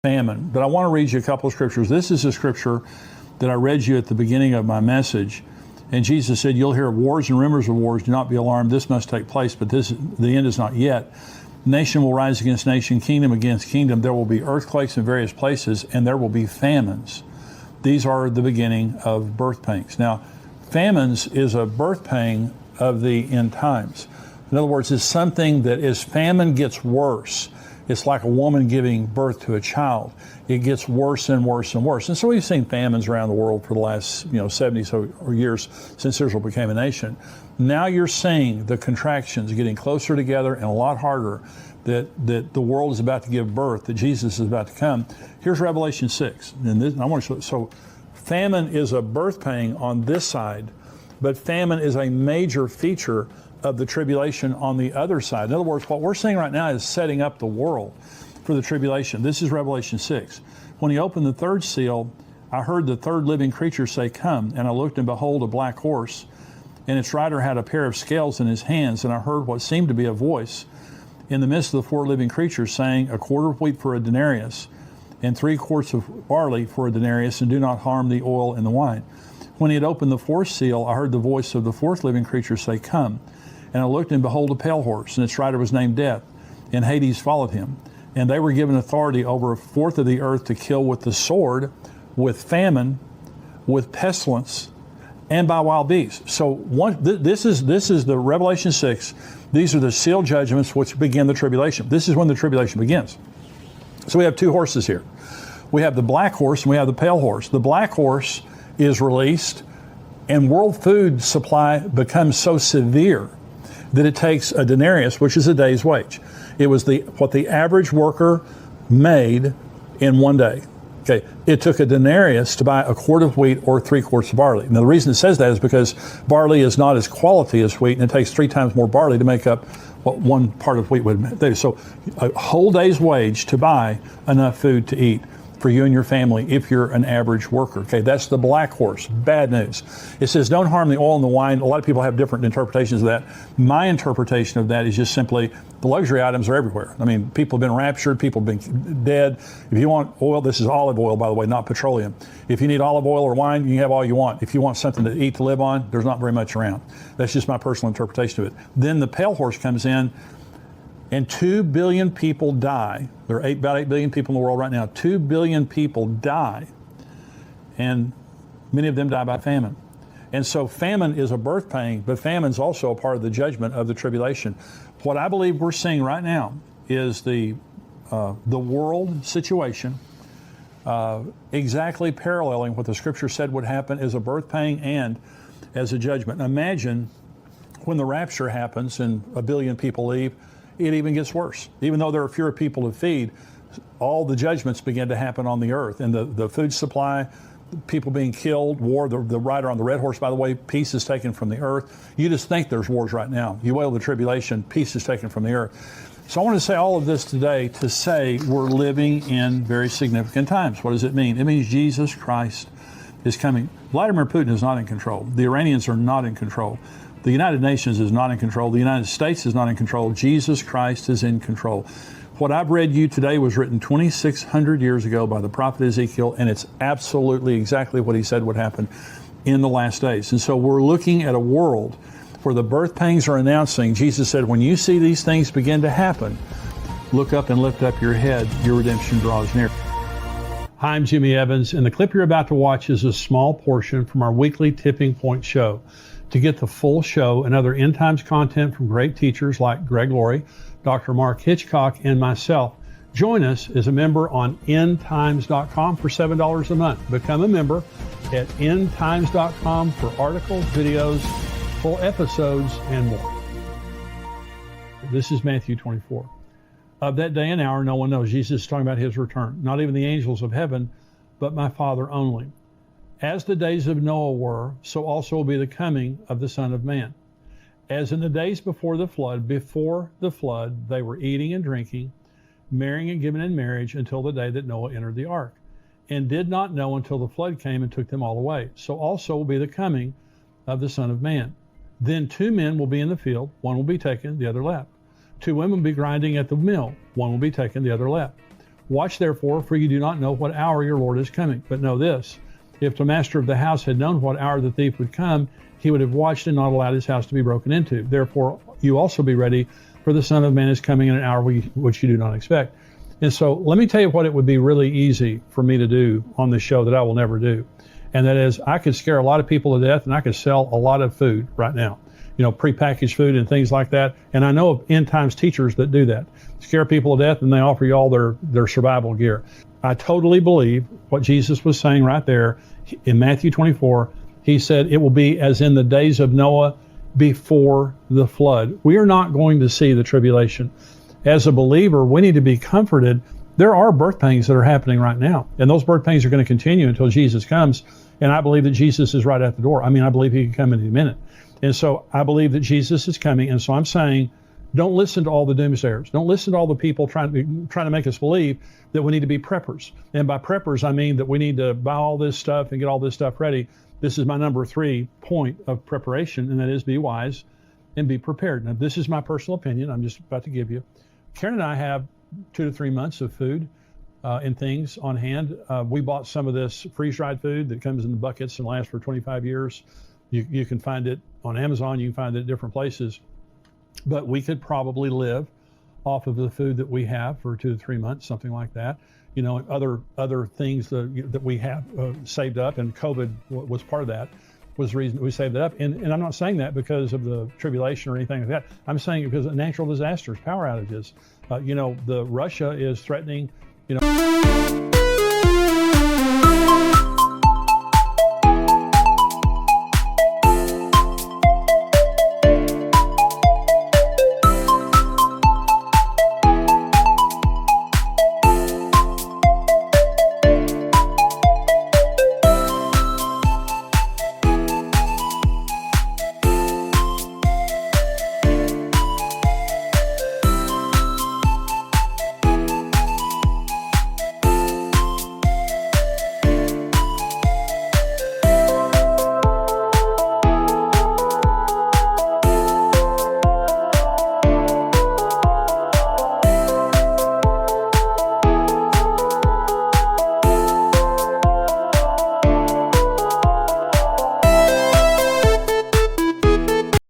famine. But I want to read you a couple of scriptures. This is a scripture that I read you at the beginning of my message. And Jesus said, you'll hear of wars and rumors of wars. Do not be alarmed. This must take place, but the end is not yet. Nation will rise against nation, kingdom against kingdom. There will be earthquakes in various places, and there will be famines. These are the beginning of birth pangs. Now, famines is a birth pang of the end times. In other words, it's something that as famine gets worse, it's like a woman giving birth to a child. It gets worse and worse and worse. And so we've seen famines around the world for the last 70 or years since Israel became a nation. Now you're seeing the contractions getting closer together and a lot harder, that the world is about to give birth, that Jesus is about to come. Here's Revelation 6. And I want to show. So famine is a birth pang on this side, but famine is a major feature of the tribulation on the other side. In other words, what we're seeing right now is setting up the world for the tribulation. This is Revelation 6. When he opened the third seal, I heard the third living creature say, come. And I looked, and behold, a black horse, and its rider had a pair of scales in his hands. And I heard what seemed to be a voice in the midst of the four living creatures saying, a quarter of wheat for a denarius, and 3 quarts of barley for a denarius, and do not harm the oil and the wine. When he had opened the fourth seal, I heard the voice of the fourth living creature say, come. And I looked, and behold, a pale horse, and its rider was named Death, and Hades followed him. And they were given authority over a fourth of the earth to kill with the sword, with famine, with pestilence, and by wild beasts. So this is the Revelation 6. These are the sealed judgments which begin the tribulation. This is when the tribulation begins. So we have 2 horses here. We have the black horse and we have the pale horse. The black horse is released, and world food supply becomes so severe that it takes a denarius, which is a day's wage. It was what the average worker made in one day. Okay, it took a denarius to buy a quart of wheat or 3 quarts of barley. Now, the reason it says that is because barley is not as quality as wheat, and it takes 3 times more barley to make up what 1 part of wheat would do. So a whole day's wage to buy enough food to eat for you and your family if you're an average worker. Okay, that's the black horse. Bad news. It says don't harm the oil and the wine. A lot of people have different interpretations of that. My interpretation of that is just simply the luxury items are everywhere. I mean, people have been raptured, people have been dead. If you want oil, this is olive oil, by the way, not petroleum. If you need olive oil or wine, you can have all you want. If you want something to eat to live on, there's not very much around. That's just my personal interpretation of it. Then the pale horse comes in, and 2 billion people die. There are about 8 billion people in the world right now. 2 billion people die, and many of them die by famine. And so famine is a birth pang, but famine is also a part of the judgment of the tribulation. What I believe we're seeing right now is the world situation exactly paralleling what the Scripture said would happen as a birth pang and as a judgment. Imagine when the rapture happens and 1 billion people leave, it even gets worse. Even though there are fewer people to feed, all the judgments begin to happen on the earth. And the food supply, people being killed, war, the rider on the red horse, by the way, peace is taken from the earth. You just think there's wars right now. You wail the tribulation, peace is taken from the earth. So I want to say all of this today to say we're living in very significant times. What does it mean? It means Jesus Christ is coming. Vladimir Putin is not in control. The Iranians are not in control. The United Nations is not in control. The United States is not in control. Jesus Christ is in control. What I've read you today was written 2,600 years ago by the prophet Ezekiel, and it's absolutely exactly what he said would happen in the last days. And so we're looking at a world where the birth pangs are announcing. Jesus said, when you see these things begin to happen, look up and lift up your head. Your redemption draws near. Hi, I'm Jimmy Evans, and the clip you're about to watch is a small portion from our weekly Tipping Point show. To get the full show and other end times content from great teachers like Greg Laurie, Dr. Mark Hitchcock, and myself, join us as a member on endtimes.com for $7 a month. Become a member at endtimes.com for articles, videos, full episodes, and more. This is Matthew 24. Of that day and hour, no one knows. Jesus is talking about his return. Not even the angels of heaven, but my Father only. As the days of Noah were, so also will be the coming of the Son of Man. As in the days before the flood, they were eating and drinking, marrying and giving in marriage until the day that Noah entered the ark, and did not know until the flood came and took them all away. So also will be the coming of the Son of Man. Then 2 men will be in the field, one will be taken, the other left. 2 women will be grinding at the mill, one will be taken, the other left. Watch therefore, for you do not know what hour your Lord is coming. But know this, if the master of the house had known what hour the thief would come, he would have watched and not allowed his house to be broken into. Therefore, you also be ready, for the Son of Man is coming in an hour which you do not expect. And so let me tell you what it would be really easy for me to do on this show that I will never do. And that is, I could scare a lot of people to death, and I could sell a lot of food right now, prepackaged food and things like that. And I know of end times teachers that do that, scare people to death, and they offer you all their survival gear. I totally believe what Jesus was saying right there in Matthew 24. He said it will be as in the days of Noah before the flood. We are not going to see the tribulation. As a believer, we need to be comforted. There are birth pains that are happening right now, and those birth pains are going to continue until Jesus comes. And I believe that Jesus is right at the door. I believe he can come in any minute. And so I believe that Jesus is coming. And so I'm saying, don't listen to all the doomsayers. Don't listen to all the people trying to make us believe that we need to be preppers. And by preppers, I mean that we need to buy all this stuff and get all this stuff ready. This is my number 3 point of preparation, and that is be wise and be prepared. Now, this is my personal opinion. I'm just about to give you. Karen and I have 2 to 3 months of food and things on hand. We bought some of this freeze-dried food that comes in the buckets and lasts for 25 years. You can find it on Amazon. You can find it at different places. But we could probably live off of the food that we have for 2 to 3 months, something like that. Other things that we have saved up, and COVID was part of that, was the reason we saved it up. And I'm not saying that because of the tribulation or anything like that. I'm saying it because of natural disasters, power outages. The Russia is threatening,